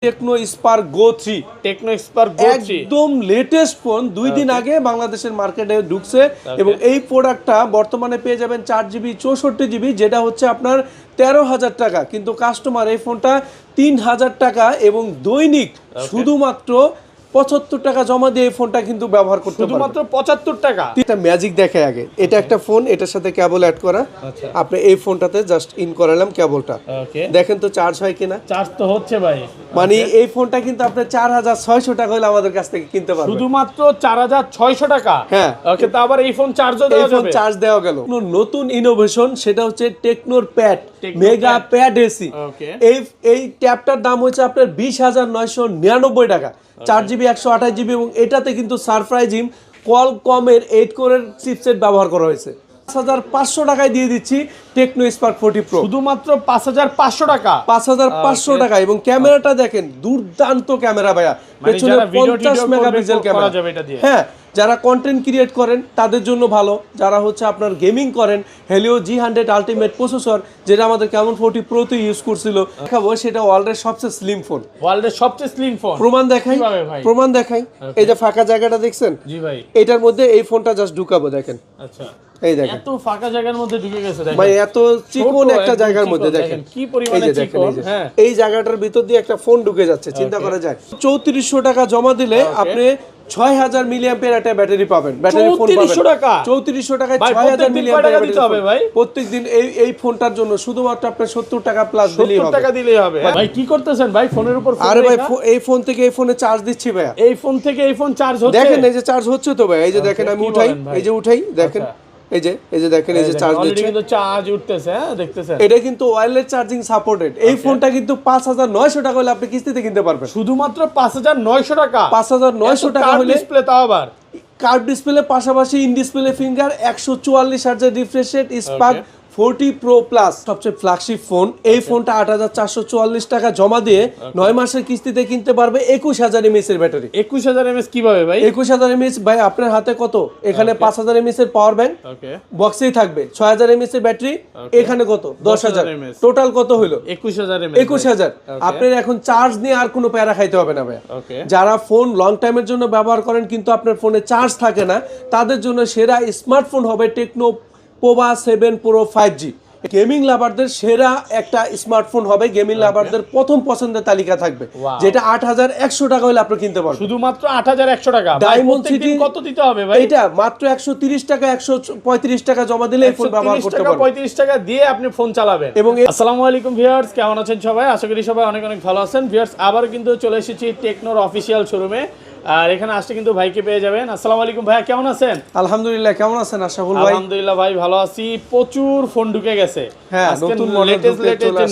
Tecno Spark গো 3 Tecno Spark গো 3 একদম latest phone 2 দিন আগে বাংলাদেশের মার্কেটে ঢুকছে এবং এই প্রোডাক্টটা বর্তমানে পেয়ে যাবেন 4GB 64GB যেটা হচ্ছে আপনার 13,000 টাকা, কিন্তু কাস্টমার এই ফোনটা 3,000 টাকা এবং দৈনিক শুধুমাত্র 75 টাকা জমা দিয়ে এই ফোনটা কিন্তু ব্যবহার করতে পারবেন। শুধুমাত্র 75 টাকা। এটা ম্যাজিক দেখে আগে, এটা একটা ফোন, এটার সাথে কেবল অ্যাড করা। আপনি এই ফোনটাতে জাস্ট ইন করালাম কেবলটা, দেখেন তো চার্জ হয় কিনা। চার্জ তো হচ্ছে ভাই, মানে এই ফোনটা কিন্তু আপনি 4,600 টাকা হলে আমাদের কাছ থেকে কিনতে পারবেন, শুধুমাত্র 4,600 টাকা। হ্যাঁ ওকে, তো আবার এই ফোন চার্জও দেওয়া যাবে। চার্জ দেওয়া গেল। নতুন ইনোভেশন সেটা হচ্ছে টেকনোর প্যাড, মেগা প্যাড এসি। এই ট্যাবটার দাম হচ্ছে আপনার 20,999 টাকা, 4GB 128GB এবং এটাতে কিন্তু সারপ্রাইজিং কোয়ালকমের 8 কোরের চিপসেট ব্যবহার করা হয়েছে। 5,500 টাকায় দিয়ে দিচ্ছি টেকনো স্পার্ক 40 প্রো, শুধুমাত্র 5,500 টাকা। 5,500 টাকা এবং ক্যামেরাটা দেখেন, দুর্দান্ত ক্যামেরা ভাইয়া, পেছনে 50 মেগাপিক্সেল ক্যামেরা। হ্যাঁ, যারা কন্টেন্ট ক্রিয়েট করেন তাদের জন্য ভালো, যারা হচ্ছে আপনার গেমিং করেন, হেলিও G100 আলটিমেট প্রসেসর যেটা আমাদের কেমন 40 প্রোতে ইউজ করছিল দেখাবো, সেটা ওয়ার্ল্ডের সবচেয়ে স্লিম ফোন। ওয়ার্ল্ডের সবচেয়ে স্লিম ফোন। প্রমাণ দেখাই, প্রমাণ দেখাই। এই যে ফাঁকা জায়গাটা দেখছেন, জি ভাই, এটার মধ্যে এই ফোনটা জাস্ট ঢুকাবো, দেখেন। আচ্ছা, এই দেখেন এত ফাঁকা জায়গার মধ্যে ঢুকে গেছে, দেখেন ভাই, এত চিকন একটা জায়গার মধ্যে দেখেন কি পরিমাণে চিকন। হ্যাঁ, এই জায়গাটার ভিতর দিয়ে একটা ফোন ঢুকে যাচ্ছে, চিন্তা করা যায়। 3400 টাকা জমা দিলে আপনি 6,000 মিলিঅ্যাম্পিয়ার একটা ব্যাটারি পাবেন, ব্যাটারি ফোন পাবেন। 3400 টাকায় 6,000 মিলিঅ্যাম্পিয়ার দিতে হবে ভাই প্রত্যেকদিন। এই ফোনটার জন্য শুধুমাত্র আপনার 70 টাকা প্লাস দিলেই হবে। 70 টাকা দিলেই হবে। ভাই কি করতেছেন ভাই ফোনের উপর? আরে ভাই, এই ফোন থেকে এই ফোনে চার্জ দিচ্ছি ভাইয়া। এই ফোন থেকে এই ফোন চার্জ হচ্ছে, দেখেন এই যে চার্জ হচ্ছে তো ভাই, এই যে দেখেন আমি উঠাই, এই যে উঠাই, দেখেন এই যে দেখেন, এই যে চার্জ দিচ্ছে, কিন্তু চার্জ উঠতেছে। হ্যাঁ, দেখতেছেন, এটা কিন্তু ওয়্যারলেস চার্জিং সাপোর্টেড। এই ফোনটা কিন্তু 5,900 টাকা হলে আপনি কিস্তিতে কিনতে পারবেন, শুধুমাত্র 5,900 টাকা। 5,900 টাকা হলে ডিসপ্লে, তাও আবার কার্ভ ডিসপ্লে, পাশাপাশি ইন ডিসপ্লে ফিঙ্গার, 144 হার্টজের refresh rate, Spark 40 Pro Plus সবচেয়ে ফ্ল্যাগশিপ ফোন। এই ফোনটা 8,444 টাকা জমা দিয়ে 9 মাসের কিস্তিতে কিনতে পারবে। 21,000 mAh এর ব্যাটারি। 21,000 mAh কিভাবে ভাই? 21,000 mAh ভাই, আপনার হাতে কত? এখানে 5,000 mAh এর পাওয়ার ব্যাংক বক্সেই থাকবে, 6,000 mAh এর ব্যাটারি, এখানে কত? 10,000। টোটাল কত হলো? 21,000 mAh। 21,000। আপনার এখন চার্জ নিয়ে আর কোনো প্যারা খাইতে হবে না ভাই। যারা ফোন লং টাইমের জন্য ব্যবহার করেন কিন্তু আপনার ফোনে চার্জ থাকে না, তাদের জন্য সেরা স্মার্টফোন হবে Tecno Pova 7 Pro 5G। Gaming লাভারদের সেরা একটা স্মার্টফোন হবে, গেমিং লাভারদের প্রথম পছন্দের তালিকা থাকবে, যেটা 8,100 টাকা হলে আপনি কিনতে পারবেন। শুধুমাত্র 8,100 টাকা। ডায়মন্ড সিটি কত দিতে হবে ভাই? এটা মাত্র 130 টাকা, 135 টাকা জমা দিলে এই ফোন ব্যবহার করতে পারবেন। 35 টাকা দিয়ে আপনি ফোন চালাবেন। এবং আসসালামু আলাইকুম ভিউয়ার্স, কেমন আছেন সবাই? আশা করি সবাই অনেক অনেক ভালো আছেন। ভিউয়ার্স, আবার কিন্তু চলে এসেছি টেকনোর অফিসিয়াল শোরুমে, আর এখানে আসলে কিন্তু ভাইকে পেয়ে যাবেন। আসসালামু আলাইকুম ভাইয়া, কেমন আছেন? আলহামদুলিল্লাহ, কেমন আছেন আশাফুল ভাই? আলহামদুলিল্লাহ ভাই, ভালো আছি। প্রচুর ফোন ঢুকে গেছে। হ্যাঁ, নতুন মডেল,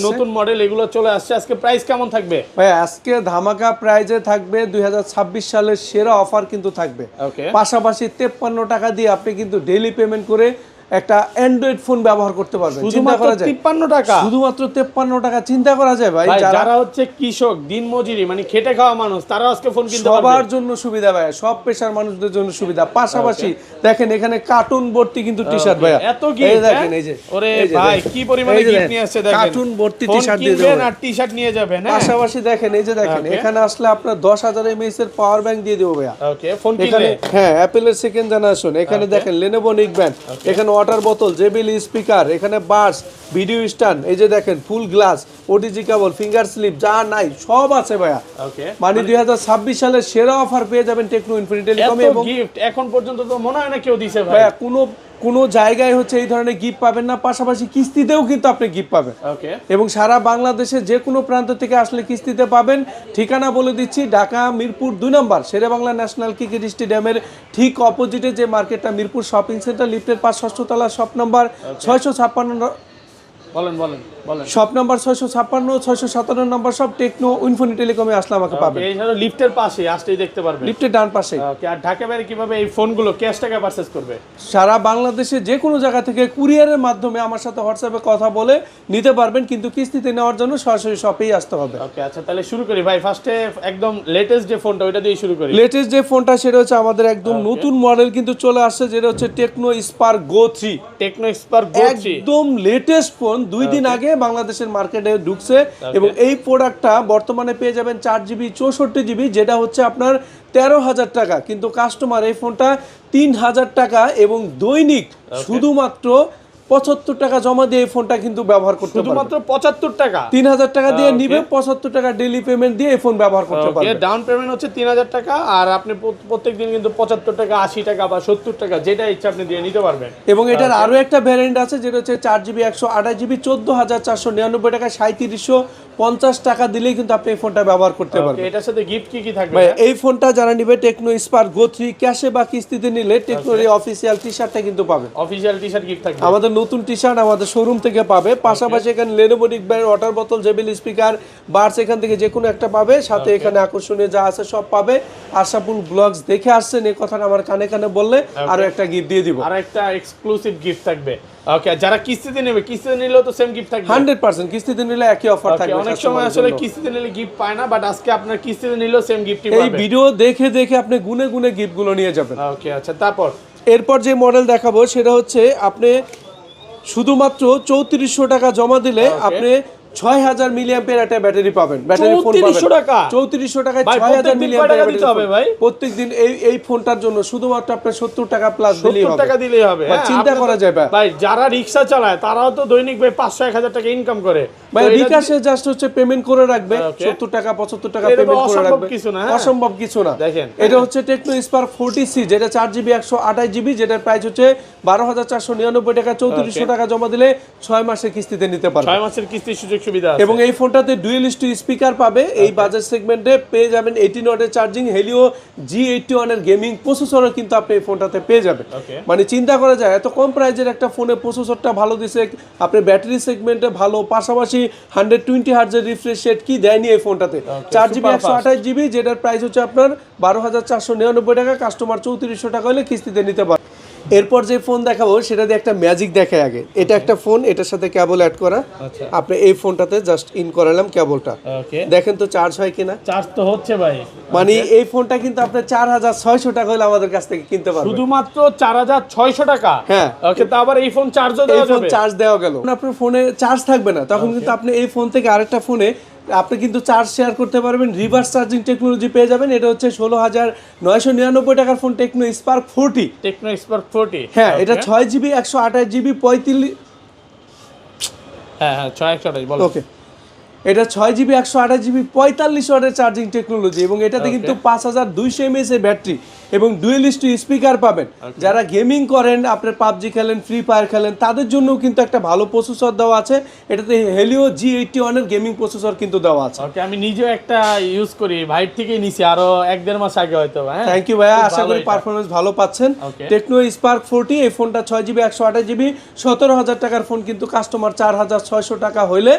নতুন মডেল এগুলো চলে আসছে। আজকে প্রাইস কেমন থাকবে ভাই? আজকে ধামাকা প্রাইজে থাকবে 2026 সালের সেরা অফার কিন্তু থাকবে। পাশাপাশি 53 টাকা দিয়ে আপনি কিন্তু ডেইলি পেমেন্ট করে একটা অ্যান্ড্রয়েড ফোন ব্যবহার করতে পারবেন। চিন্তা করা যায় 53 টাকা, শুধুমাত্র 53 টাকা। চিন্তা করা যায় ভাই, যারা হচ্ছে কৃষক, দিনমজুরি, মানে খেটে খাওয়া মানুষ, তারা আজকে ফোন কিনতে পারবে। সবার জন্য সুবিধা ভাই, সব পেশার মানুষদের জন্য সুবিধা। পাশাপাশি দেখেন এখানে কার্টুন ভর্তি কিন্তু টি-শার্ট ভাইয়া, এত গিফট দেখেন। এই যে ওরে ভাই, কি পরিমাণে গিফট নিয়ে আসছে দেখেন। কার্টুন ভর্তি টি-শার্ট দিয়ে দেবেন আর টি-শার্ট নিয়ে যাবেন। পাশাপাশি দেখেন, এই যে দেখেন, এখানে আসলে আপনার 10,000 mAh এর পাওয়ার ব্যাংক দিয়ে দেব ভাইয়া। ওকে, ফোন কিনলে হ্যাঁ, অ্যাপলের সেকেন্ড জেনারেশন। এখানে দেখেন লেনোভো নিকব্যান্ড, এখানে ওয়াটার বোতল, স্পিকার, এখানে বাস, ভিডিও স্ট্যান্ড, এই যে দেখেন full glass, OTG cable, finger slip, যা নাই সব আছে ভাইয়া। মানে 2026 সালের সেরা অফার পেয়ে যাবেন টেকনো ইনফিনিটি টেলিকমে। এবং গিফট এখন পর্যন্ত তো মনে হয় না কেউ দিছে ভাইয়া, কোনো জায়গায় হচ্ছে এই ধরনের গিফট পাবেন না। পাশাপাশি কিস্তিতেও কিন্তু আপনি গিফট পাবেন, এবং সারা বাংলাদেশে যে কোনো প্রান্ত থেকে আসলে কিস্তিতে পাবেন। ঠিকানা বলে দিচ্ছি, ঢাকা মিরপুর 2 নম্বর শেরেবাংলা ন্যাশনাল ক্রিকেট স্টেডিয়ামের ঠিক অপোজিটে যে মার্কেটটা, মিরপুর শপিং সেন্টার, লিফটের 5 ষষ্ঠ তলা, শপ নাম্বার 656। বলেন শপ নাম্বার 656, 657 নম্বর সব টেকনো ইনফিনিটি টেলিকমে আসলে আমাকে পাবেন। এই হলো লিফটের পাশে, আসলেই দেখতে পারবেন, লিফটের ডান পাশে। আর ঢাকা বাইরে কিভাবে এই ফোনগুলো ক্যাশ টাকা পারচেজ করবে? সারা বাংলাদেশে যে কোনো জায়গা থেকে কুরিয়ারের মাধ্যমে আমার সাথে হোয়াটসঅ্যাপে কথা বলে নিতে পারবেন, কিন্তু কিস্তিতে নেওয়ার জন্য সরাসরি শপেই আসতে হবে। ওকে, আচ্ছা, তাহলে শুরু করি ভাই। ফার্স্টে একদম লেটেস্ট যে ফোনটা, ওইটা দিয়ে শুরু করি। লেটেস্ট যে ফোনটা সেটা হচ্ছে আমাদের একদম নতুন মডেল কিন্তু চলে আসছে, যেটা হচ্ছে টেকনো স্পার্ক গো 3। টেকনো স্পার্ক গো 3 একদম লেটেস্ট ফোন, 2 দিন আগে বাংলাদেশের মার্কেটে ঢুকছে এবং এই প্রোডাক্টটা বর্তমানে পেয়ে যাবেন 4GB 64GB, যেটা হচ্ছে আপনার 13,000 টাকা, কিন্তু কাস্টমার এই ফোনটা 3,000 টাকা এবং দৈনিক শুধুমাত্র 75 টাকা জমা দিয়ে এই ফোনটা কিন্তু ব্যবহার করতে পারবে। শুধুমাত্র 75 টাকা, 3,000 টাকা দিয়ে নিবে, 75 টাকা ডেইলি পেমেন্ট দিয়ে এই ফোন ব্যবহার করতে পারবে। ডাউন পেমেন্ট হচ্ছে 3,000 টাকা, আর আপনি প্রত্যেকদিন কিন্তু 75 টাকা, 80 টাকা বা 70 টাকা যেটা ইচ্ছা আপনি দিয়ে নিতে পারবেন। এবং এটার আরো একটা ভ্যারিয়েন্ট আছে যেটা হচ্ছে 4GB 128GB 14,499 টাকা, 3750 টাকা দিলেই কিন্তু আপনি এই ফোনটা ব্যবহার করতে পারবেন। এটার সাথে গিফট কি থাকবে? এই ফোনটা যারা নিবে টেকনো স্পার্ক গো 3 ক্যাশে বা কিস্তিতে নিলে টেকনোর এই অফিসিয়াল টি-শার্টটা কিন্তু পাবেন। অফিসিয়াল টি-শার্ট গিফট থাকবে, আমাদের নতুন টি-শার্ট আমাদের শোরুম থেকে পাবে। পাশাপাশি এখানে লেনোভো নিকব্যান্ড ওয়াটার বোতল, জেবিএল স্পিকার, বার্স এখান থেকে যে কোনো একটা পাবে। সাথে এখানে আকর্ষণীয় যা আছে সব পাবে। আশাফুল ব্লগস দেখে আসছেন এই কথাটা আমার কানে কানে বললে আরো একটা গিফট দিয়ে দিব, আর একটা এক্সক্লুসিভ গিফট থাকবে। ওকে, যারা কিস্তিতে নেবে, কিস্তিতে নিলেও তো সেম গিফট থাকবে 100%। কিস্তিতে নিলে একই অফার থাকবে। অনেক সময় আসলে কিস্তিতে নিলে গিফট পায় না, বাট আজকে আপনার কিস্তিতে নিলেও সেম গিফটই পাবে। এই ভিডিও দেখে দেখে আপনি গুনে গুনে গিফটগুলো নিয়ে যাবেন। ওকে, আচ্ছা, তারপর এরপর যে মডেল দেখাবো সেটা হচ্ছে আপনি শুধুমাত্র 3400 টাকা জমা দিলে আপনি 6000 মিলিঅ্যাম্পিয়ার একটা ব্যাটারি পাবেন। ব্যাটারি ফোন পাবেন 3400 টাকা, 3400 টাকায় ভাই, 6000 মিলিঅ্যাম্পিয়ার দিতে হবে ভাই। প্রত্যেকদিন এই ফোনটার জন্য শুধুমাত্র আপনার 70 টাকা প্লাস দিলেই হবে। 70 টাকা দিলেই হবে। হ্যাঁ, চিন্তা করা যায় ভাই, যারা রিকশা চালায় তারাও তো দৈনিক ভাই 500-1000 টাকা ইনকাম করে। ভাই বিকাশে জাস্ট হচ্ছে পেমেন্ট করে রাখবে 70 টাকা 75 টাকা পেমেন্ট করে রাখবে, অসম্ভব কিছু না। দেখেন, এটা হচ্ছে টেকনো স্পার্ক 40C, যেটা 4GB 128GB, যেটার প্রাইস হচ্ছে 12,499 টাকা। 3400 টাকা জমা দিলে 6 মাসের কিস্তিতে নিতে পারবে। 6 মাসের কিস্তির সুযোগ সুবিধা আছে। এবং এই ফোনটাতে ডুয়েল স্পিকার পাবে। এই বাজেট সেগমেন্টে পেয়ে যাবেন 18 ওয়াটের চার্জিং, হেলিও G81 এর গেমিং প্রসেসরও কিন্তু আপনি এই ফোনটাতে পেয়ে যাবেন। মানে চিন্তা করা যায় এত কম প্রাইজের একটা ফোনে প্রসেসরটা ভালো দিছে, আপনি ব্যাটারি সেগমেন্টে ভালো, পাশাপাশি 120 হার্টজের রিফ্রেশ রেট কি দেয়নি এই ফোনটাতে। 4GB 128GB, যেটার প্রাইস হচ্ছে আপনার 12,499 টাকা, কাস্টমার 3400 টাকা হলে কিস্তিতে নিতে পারে। এরপর যে ফোন দেখাবো সেটা দিয়ে একটা ম্যাজিক দেখায় আগে। এটা একটা ফোন, এটার সাথে কেবল অ্যাড করা। আপনি এই ফোনটাতে জাস্ট ইন করালাম কেবলটা, দেখেন তো চার্জ হয় কিনা। চার্জ তো হচ্ছে ভাই। মানে এই ফোনটা কিন্তু আপনি 4600 টাকা হলে আমাদের কাছ থেকে কিনতে পারবেন। শুধুমাত্র 4600 টাকা? হ্যাঁ। ওকে, তো আবার এই ফোন চার্জও দেওয়া যাবে? চার্জ দেওয়া গেল, আপনার ফোনে চার্জ থাকবে না, তখন কিন্তু আপনি এই ফোন থেকে আরেকটা ফোনে আপনি কিন্তু চার্জ শেয়ার করতে পারবেন। রিভার্স চার্জিং টেকনোলজি পেয়ে যাবেন। এটা হচ্ছে 16,999 টাকার phone, Tecno Spark 40। Tecno Spark 40, হ্যাঁ, এটা 6GB 128GB 35। হ্যাঁ, 628 বলো। ওকে, এটা 6GB 128GB 45 ওয়াটের চার্জিং টেকনোলজি এবং এটাতে কিন্তু 5200 mAh এর ব্যাটারি এবং ডুয়েল স্পিকার পাবেন। যারা গেমিং করেন, আপনার পাবজি খেলেন, ফ্রি ফায়ার খেলেন, তাদের জন্য কিন্তু একটা ভালো প্রসেসর দেওয়া আছে। এটাতে হেলিও G81 এর গেমিং প্রসেসর কিন্তু দেওয়া আছে। ওকে, আমি নিজেও একটা ইউজ করি, ভাইয়ের থেকেই নিছি আরো 1-1.5 মাস আগে হয়তো। হ্যাঁ, থ্যাংক ইউ ভাইয়া, আশা করি পারফরম্যান্স ভালো পাচ্ছেন। টেকনো স্পার্ক 40 এই ফোনটা 6GB 128GB 17,000 টাকার ফোন, কিন্তু কাস্টমার 4,600 টাকা হইলে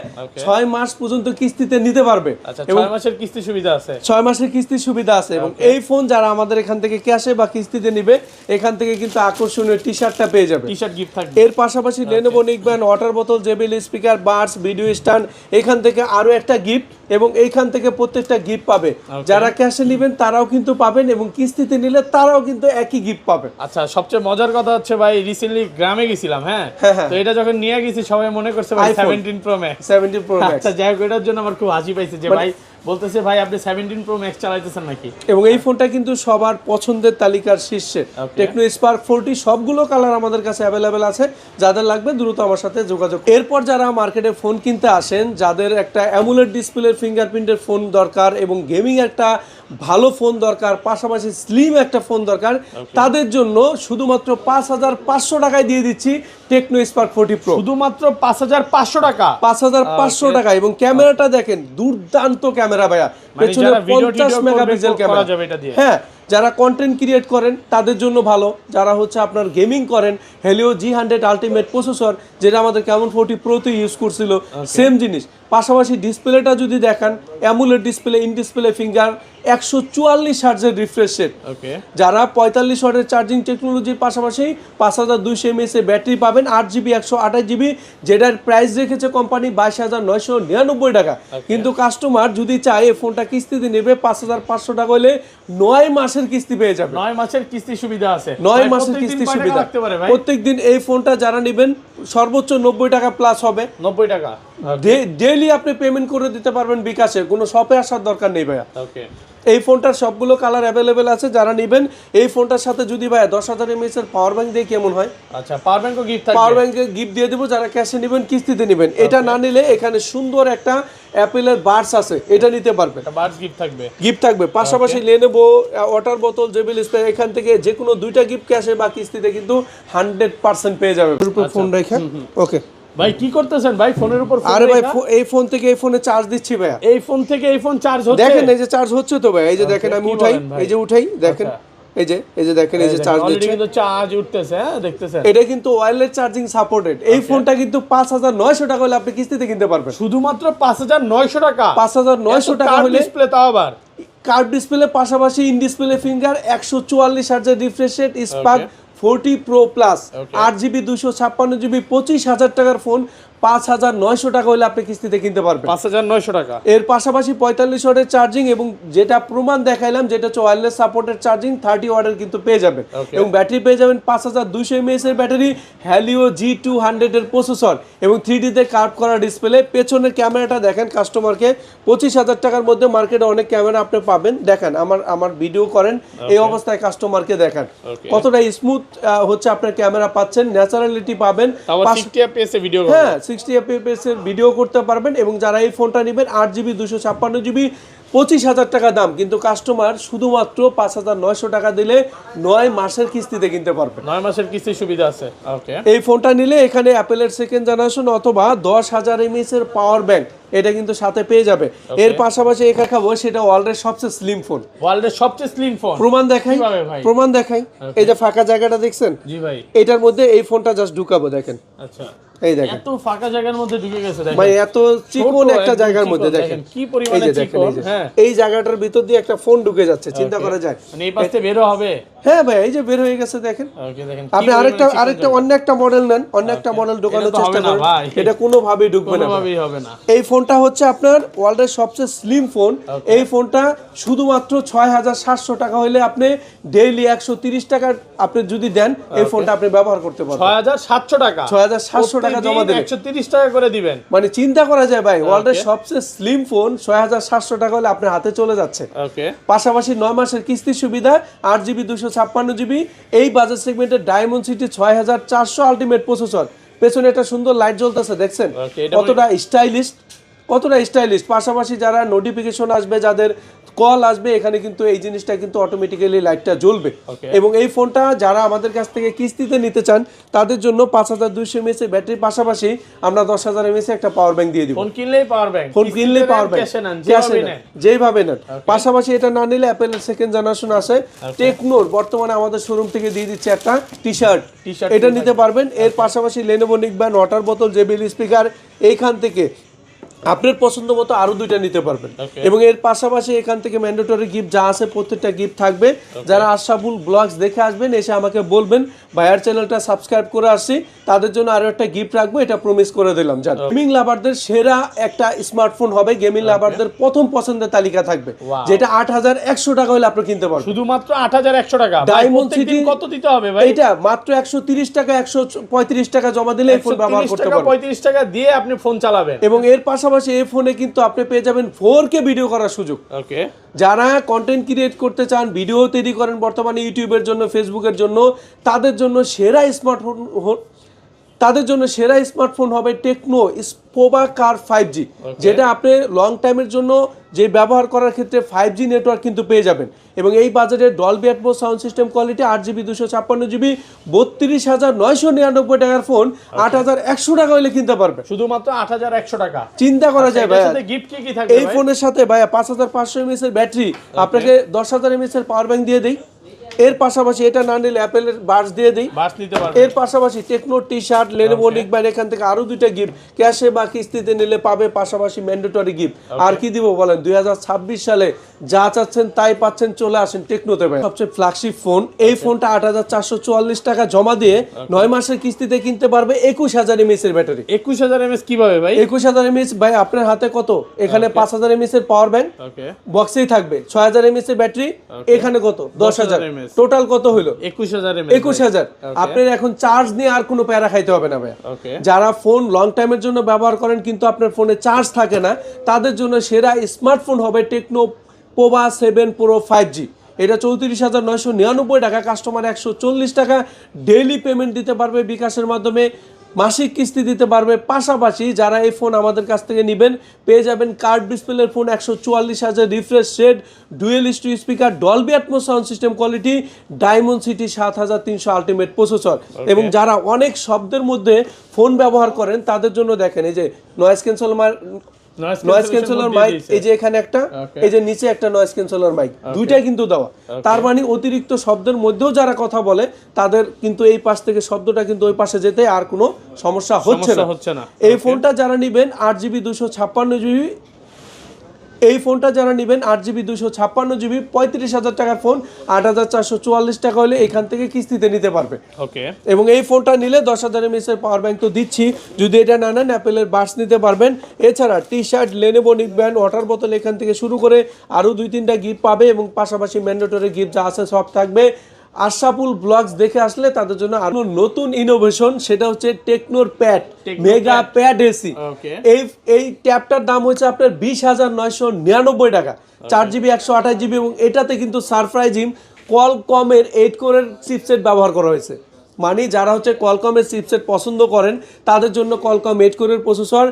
6 মাস পর্যন্ত কিস্তিতে নিতে পারবে। আচ্ছা, 6 মাসের কিস্তি সুবিধা আছে? 6 মাসের কিস্তির সুবিধা আছে। এবং এই ফোন যারা আমাদের এখান থেকে ক্যাশে বা কিস্তিতে নিবে, এখান থেকে কিন্তু আকর্ষণীয় টি-শার্টটা পেয়ে যাবে। টি-শার্ট গিফট থাকবে। এর পাশাপাশি লেনোভো নিকব্যান্ড ওয়াটার বোতল, JBL speaker, Buds, video stand, এখান থেকে আরো একটা গিফট এবং এইখান থেকে প্রত্যেকটা গিফট পাবে। যারা ক্যাশে নেবেন তারাও কিন্তু পাবেন এবং কিস্তিতে নিলে তারাও কিন্তু একই গিফট পাবেন। আচ্ছা, সবচেয়ে মজার কথা হচ্ছে ভাই, রিসেন্টলি গ্রামে গেছিলাম। হ্যাঁ, তো এটা যখন নিয়ে গেছি সবাই মনে করছে ভাই 17 প্রো ম্যাক্স। 17 pro max. আচ্ছা, যাই হোক, এটার জন্য আমার খুব হাসি পাইছে যে ভাই বলতেছে ভাই আপনি 17 প্রো ম্যাক্স চালাইতেছেন নাকি। এবং এই ফোনটা কিন্তু সবার পছন্দের তালিকার শীর্ষে। টেকনো স্পার্ক 40 সবগুলো কালার আমাদের কাছে অ্যাভেলেবেল আছে, যাদের লাগবে দ্রুত আমার সাথে যোগাযোগ। এরপর যারা মার্কেটে ফোন কিনতে আসেন, যাদের একটা অ্যামুলেট ডিসপ্লের ফিঙ্গারপ্রিন্টের ফোন দরকার এবং গেমিং একটা ভালো ফোন দরকার, পাশাপাশি স্লিম একটা ফোন দরকার, তাদের জন্য শুধুমাত্র 5,500 টাকায় দিয়ে দিচ্ছি টেকনো স্পার্ক 40 প্রো। শুধুমাত্র 5,500 টাকা? 5,500 টাকা। এবং ক্যামেরাটা দেখেন, দুর্দান্ত ক্যামেরা ভাইয়া, পেছনে 50 মেগাপিক্সেল ক্যামেরা। হ্যাঁ, যারা কন্টেন্ট ক্রিয়েট করেন তাদের জন্য ভালো, যারা হচ্ছে আপনার গেমিং করেন, হেলিও G100 আলটিমেট প্রসেসর, যেটা আমাদের কেমন 40 প্রোতে ইউজ করছিল, সেম জিনিস। পাশাপাশি ডিসপ্লেটা যদি দেখান, AMOLED display, in display finger, 144 হার্টজের রিফ্রেশ রেট। যারা 45 ওয়াটের চার্জিং টেকনোলজির পাশাপাশি 5200 mAh এর ব্যাটারি পাবেন, 8GB 128GB, যেটার প্রাইস রেখেছে কোম্পানি 22,999 টাকা। কিন্তু কাস্টমার যদি চায় এই ফোনটা কিস্তিতে নেবে 5,500 টাকা হলে 9 মাসের মাসের কিস্তি পেয়ে যাবেন। 9 মাসের কিস্তি সুবিধা আছে। 9 মাসের কিস্তি সুবিধা। প্রত্যেকদিন এই ফোনটা যারা নেবেন সর্বোচ্চ 90 টাকা প্লাস হবে। 90 টাকা ডেইলি আপনি পেমেন্ট করে দিতে পারবেন বিকাশে, কোনো শপে আসার দরকার নেই ভাইয়া। ওকে, এই ফোনটার সবগুলো কালার অ্যাভেলেবেল আছে। যারা নেবেন এই ফোনটার সাথে যদি ভাইয়া 10,000 mAh এর পাওয়ার ব্যাংক দিয়ে কেমন হয়? আচ্ছা, পাওয়ার ব্যাংকও গিফট থাকবে। পাওয়ার ব্যাংকে গিফট দিয়ে দেব। যারা ক্যাশে নেবেন কিস্তিতে নেবেন, এটা না নিলে এখানে সুন্দর একটা অ্যাপেলের বাডস আছে, এটা নিতে পারবেন। একটা বাডস গিফট থাকবে। গিফট থাকবে পাশাপাশি লেনোভো ওয়াটার বোতল, জেবিএল স্প্রে, এখান থেকে যে কোনো দুইটা গিফট ক্যাশে বা কিস্তিতে কিন্তু 100% পেয়ে যাবে। ফোন রেখে ওকে ভাই কি করতেছেন ভাই ফোনের উপর? আরে ভাই এই ফোন থেকে এই ফোনে চার্জ দিচ্ছি ভাইয়া। এই ফোন থেকে এই ফোন চার্জ হচ্ছে? দেখেন এই যে চার্জ হচ্ছে তো ভাই, এই যে দেখেন আমি উঠাই, এই যে উঠাই দেখেন, এই যে দেখেন এই যে চার্জ দিচ্ছে, অলরেডি কিন্তু চার্জ উঠতেছে। হ্যাঁ দেখতেছেন, এটা কিন্তু ওয়্যারলেস চার্জিং সাপোর্টেড। এই ফোনটা কিন্তু 5,900 টাকা হলে আপনি কিস্তিতে কিনতে পারবেন। শুধুমাত্র 5,900 টাকা? 5,900 টাকা হলে ডিসপ্লে, তাও আবার কার্ভ ডিসপ্লে, পাশাপাশি ইন ডিসপ্লে ফিঙ্গার, 144 হার্টজের refresh rate, Spark 40 Pro Plus, 8GB 256GB, 25,000 টাকার ফোন 5,900 টাকা হলে আপনি কিস্তিতে কিনতে পারবেন। 5,900 টাকা। এর পাশাপাশি 45 ওয়াটের চার্জিং এবং যেটা প্রমাণ দেখাইলাম যেটা হচ্ছে ওয়্যারলেস সাপোর্টের চার্জিং 30 ওয়াটের কিন্তু পেয়ে যাবেন। এবং ব্যাটারি পেয়ে যাবেন 5200 mAh এর ব্যাটারি, হ্যালিও G200 এর প্রসেসর এবং 3D তে কার্ভ করা ডিসপ্লে। পেছনের ক্যামেরাটা দেখেন কাস্টমারকে 25,000 টাকার মধ্যে মার্কেটে অনেক ক্যামেরা আপনি পাবেন। দেখেন আমার ভিডিও করেন, এই অবস্থায় কাস্টমারকে দেখেন কতটা স্মুথ হচ্ছে আপনার ক্যামেরা পাচ্ছেন, ন্যাচারালিটি পাবেন। 60 fps এ ভিডিও, হ্যাঁ 60 fps এর ভিডিও করতে পারবেন। এবং যারা এই ফোনটা নেবেন 8GB 256GB, 25,000 টাকা দাম, কিন্তু কাস্টমার শুধুমাত্র 5,900 টাকা দিলে 9 মাসের কিস্তিতে কিনতে পারবেন। 9 মাসের কিস্তি সুবিধা আছে। ওকে, এই ফোনটা নিলে এখানে অ্যাপেলের সেকেন্ড জেনারেশন অথবা 10,000 mAh এর পাওয়ার ব্যাংক এটা কিন্তু সাথে পেয়ে যাবে। এর পাশাপাশি একা খাবো সেটা ওয়ার্ল্ডের সবচেয়ে স্লিম ফোন। ওয়ার্ল্ডের সবচেয়ে স্লিম ফোন? প্রমাণ দেখাই। এই যে ফাঁকা জায়গাটা দেখছেন? জি ভাই। এটার মধ্যে এই ফোনটা জাস্ট ঢুকাবো, দেখেন। আচ্ছা, এই দেখেন এত ফাঁকা জায়গার মধ্যে ঢুকে গেছে, দেখেন ভাই, এত চিকন একটা জায়গার মধ্যে দেখেন কি পরিমাণে চিকন। হ্যাঁ, এই জায়গাটার ভিতর দিয়ে একটা ফোন ঢুকে যাচ্ছে, চিন্তা করা যায়। মানে এই পাশে বের হবে। হ্যাঁ ভাই, এই যে বের হয়ে গেছে দেখেন। ওকে, দেখেন আপনি আরেকটা অন্য একটা মডেল নেন, অন্য একটা মডেল ঢোকানোর চেষ্টা করেন, এটা কোনোভাবেই ঢুকবে না, কোনোভাবেই হবে না। এই ফোনটা হচ্ছে আপনার ওয়ার্ল্ডের সবচেয়ে স্লিম ফোন। এই ফোনটা শুধুমাত্র 6,700 টাকা হলে আপনি ডেইলি 130 টাকা আপনি যদি দেন এই ফোনটা আপনি ব্যবহার করতে পারবেন। 6,700 টাকা? 6,700 টাকা জমা দিলে 130 টাকা করে দিবেন। মানে চিন্তা করা যায় ভাই, ওয়ার্ল্ডের সবচেয়ে স্লিম ফোন 6,700 টাকা হলে আপনার হাতে চলে যাচ্ছে। ওকে, পাশাপাশি 9 মাসের কিস্তির সুবিধা, 8GB 256GB, এই বাজেট সেগমেন্টের ডায়মন্ড সিটি 6400 আলটিমেট প্রসেসর। পেছনে একটা সুন্দর লাইট জ্বলতেছে, দেখছেন কতটা স্টাইলিশ। পাশাপাশি যারা নোটিফিকেশন আসবে, যাদের কল আসবে, এখানে কিন্তু এই জিনিসটা কিন্তু অটোমেটিক্যালি লাইটটা জ্বলবে। এবং এই ফোনটা যারা আমাদের কাছ থেকে কিস্তিতে নিতে চান তাদের জন্য 5,200 mAh ব্যাটারির পাশাপাশি আমরা 10,000 mAh একটা পাওয়ার ব্যাংক দিয়ে দিব। ফোন কিনলেই পাওয়ার ব্যাংক, যেভাবে নেন। পাশাপাশি এটা না নিলে অ্যাপেলের সেকেন্ড জেনারেশন আছে টেকনোর, বর্তমানে আমাদের শোরুম থেকে দিয়ে দিচ্ছে একটা টি-শার্ট, এটা নিতে পারবেন। এর পাশাপাশি লেনোভো নিকব্যান্ড, ওয়াটার বোতল, জেবিএল স্পিকার, এইখান থেকে আপনার পছন্দ মতো আরো দুইটা নিতে পারবেন। এবং এর পাশাপাশি এখান থেকে ম্যান্ডেটরি গিফট যা আছে প্রত্যেকটা গিফট থাকবে। যারা আশরাফুল ব্লগস দেখে আসবেন, এসে আমাকে বলবেন ভাইয়ার চ্যানেলটা সাবস্ক্রাইব করে আসছি, তাদের জন্য আরো একটা গিফট রাখবো, এটা প্রমিস করে দিলাম। গেমিং লাভারদের সেরা একটা স্মার্টফোন হবে, গেমিং লাভারদের প্রথম পছন্দের তালিকা থাকবে, যেটা 8,100 টাকা হলে আপনি কিনতে পারবেন। শুধুমাত্র 8,100 টাকা? ডায়মন্ড সিটি কত দিতে হবে ভাই? এটা মাত্র 130 টাকা, 135 টাকা জমা দিলে এই ফোন ব্যবহার করতে পারবেন। 35 টাকা দিয়ে আপনি ফোন চালাবেন। এবং এর পাশাপাশি এই ফোনে কিন্তু আপনি পেয়ে যাবেন 4K ভিডিও করার সুযোগ। ওকে, যারা কন্টেন্ট ক্রিয়েট করতে চান, ভিডিও তৈরি করেন বর্তমানে ইউটিউবের জন্য, ফেসবুকের জন্য, তাদের জন্য সেরা স্মার্টফোন হবে টেকনো পোভা কার 5G, যেটা আপনি লং টাইমের জন্য যে ব্যবহার করার ক্ষেত্রে 5G নেটওয়ার্ক কিন্তু পেয়ে যাবেন। এবং এই বাজেটে Dolby atoms sound system quality, 8GB 256GB, 32,999 টাকার ফোন 8,100 টাকা হলে কিনতে পারবে। শুধুমাত্র 8,100 টাকা? চিন্তা করা যায় ভাই। গিফট কি থাকবে এই ফোনের সাথে ভাই 5,500 mAh এর ব্যাটারি, আপনাকে 10,000 mAh এর পাওয়ার ব্যাংক দিয়ে দেই। এর পাশাপাশি এটা না নিলে অ্যাপেলের বাডস দিয়ে দিই। বাস নিতে পারবে। এর পাশাপাশি টেকনো টি-শার্ট, লেনোভো নিকব্যান্ড, এখান থেকে আরো দুইটা গিফট ক্যাশে বা কিস্তিতে নিলে পাবে, পাশাপাশি ম্যান্ডেটরি গিফট। আর কি দিব বলেন, 2026 সালে যা চাচ্ছেন তাই পাচ্ছেন। চলে আসেন টেকনোতে ভাই। সবচেয়ে ফ্ল্যাগশিপ ফোন, এই ফোনটা 8,444 টাকা জমা দিয়ে 9 মাসের কিস্তিতে কিনতে পারবে। 21,000 mAh এর ব্যাটারি। 21,000 mAh কিভাবে ভাই? 21,000 mAh ভাই আপনার হাতে কত? এখানে 5,000 mAh এর পাওয়ার ব্যাংক ওকে, বক্সেই থাকবে। 6,000 mAh এর ব্যাটারি, এখানে কত? 10,000। টোটাল কত হলো? 21,000 mAh। 21,000। আপনার এখন চার্জ নিয়ে আর কোনো প্যারা খাইতে হবে না ভাই। ওকে, যারা ফোন লং টাইমের জন্য ব্যবহার করেন কিন্তু আপনার ফোনে চার্জ থাকে না, তাদের জন্য সেরা স্মার্টফোন হবে টেকনো পোভা 7 প্রো 5G। এটা 34,999 টাকা, কাস্টমার 140 টাকা ডেইলি পেমেন্ট দিতে পারবে বিকাশের মাধ্যমে, মাসিক কিস্তি দিতে পারবে। পাশাপাশি যারা এই ফোন আমাদের কাছ থেকে নেবেন পেয়ে যাবেন কার্ড ডিসপ্লের phone, 144,000 refresh rate, dual stew speaker, Dolby atoms sound system quality, diamond city 7300 ultimate processor. এবং যারা অনেক শব্দের মধ্যে ফোন ব্যবহার করেন তাদের জন্য দেখেন এই যে নয়েজ ক্যান্সেলার মাইক, এই যে এখানে একটা, এই যে নিচে একটা নয়েজ ক্যান্সেলার মাইক, দুইটাই কিন্তু দেওয়া। তার মানে অতিরিক্ত শব্দের মধ্যেও যারা কথা বলে তাদের কিন্তু এই পাশ থেকে শব্দটা কিন্তু ওই পাশে যেতে আর কোনো সমস্যা হচ্ছে না। এই ফোনটা যারা নেবেন 8GB 256GB, এই ফোনটা যারা নেবেন 8GB 256GB 35,000 টাকার ফোন 8,444 টাকা হলে এখান থেকে কিস্তিতে নিতে পারবে। ওকে, এবং এই ফোনটা নিলে 10,000 mAh এর পাওয়ার ব্যাংক তো দিচ্ছি, যদি এটা না নেন অ্যাপেলের বাডস নিতে পারবেন। এছাড়া টি-শার্ট, লেনোভো নিকব্যান্ড, ওয়াটার বোতল এখান থেকে শুরু করে আরও 2-3টা গিফট পাবে এবং পাশাপাশি ম্যান্ডেটরি গিফট যা আছে সব থাকবে। আশরাফুল ব্লগস দেখে আসলে তাদের জন্য আরো নতুন ইনোভেশন, সেটা হচ্ছে টেকনোর প্যাড, মেগা প্যাড এসি। এই ট্যাবটার দাম হচ্ছে আপনার 20,999 টাকা, 4GB 128GB এবং এটাতে কিন্তু সারপ্রাইজিং কোয়ালকমের 8 কোরের চিপসেট ব্যবহার করা হয়েছে। মানে যারা হচ্ছে কোয়ালকমের চিপসেট পছন্দ করেন তাদের জন্য কোয়ালকম 8 কোরের প্রসেসর,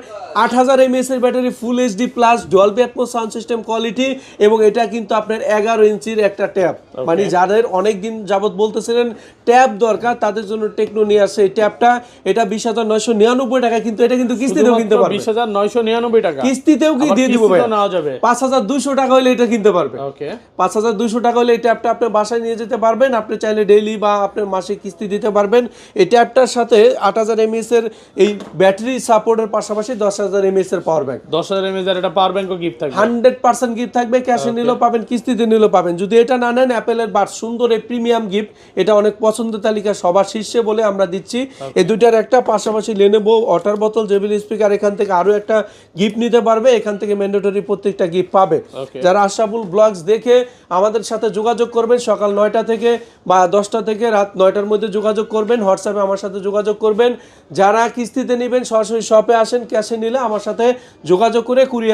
8,000 mAh এর battery, full HD plus, Dolby atoms sound system quality এবং এটা কিন্তু আপনার 11 ইঞ্চির একটা ট্যাব। মানে যাদের অনেক দিন যাবত বলতেছিলেন ট্যাব দরকার তাদের জন্য টেকনো নিয়ে আসছে এই ট্যাবটা। এটা 20,999 টাকা, কিন্তু এটা কিন্তু কিস্তিতেও কিনতে পারবে। 20,999 টাকা কিস্তিতেও কি দিয়ে দিব ভাই? নেওয়া যাবে 5,200 টাকা হলে এটা কিনতে পারবে। ওকে, 5,200 টাকা হলে এই ট্যাবটা আপনি বাসায় নিয়ে যেতে পারবেন। আপনি চাইলে ডেইলি বা আপনার মাসিক কিস্তি দিতে পারবেন। এই ট্যাবটার সাথে 8,000 mAh এর এই ব্যাটারি সাপোর্টের পাশাপাশি 10,000 mAh এর পাওয়ার ব্যাংক, 10,000 mAh এর একটা পাওয়ার ব্যাংকও গিফট থাকবে। 100% গিফট থাকবে, ক্যাশে নিলেও পাবেন, কিস্তিতে নিলেও পাবেন। যদি এটা না নেন অ্যাপেলের বাড সুন্দর এই প্রিমিয়াম গিফট, এটা অনেক পছন্দের তালিকা সবার শীর্ষে বলে আমরা দিচ্ছি। এই দুইটার একটা, পাশাপাশি লেনোভো ওয়াটার বোতল, জেবিএল স্পিকার, এখান থেকে আরো একটা গিফট নিতে পারবে। এখান থেকে ম্যান্ডেটরি প্রত্যেকটা গিফট পাবে। যারা আশরাফুল ব্লগস দেখে আমাদের সাথে যোগাযোগ করবেন সকাল 9টা থেকে বা 10টা থেকে রাত 9টার মধ্যে যোগাযোগ করবেন, হোয়াটসঅ্যাপে আমার সাথে যোগাযোগ করবেন। যারা কিস্তিতে নেবেন সরাসরি শপে আসেন, ক্যাশে নিলে আমার সাথে যোগাযোগ করে কুরিয়ার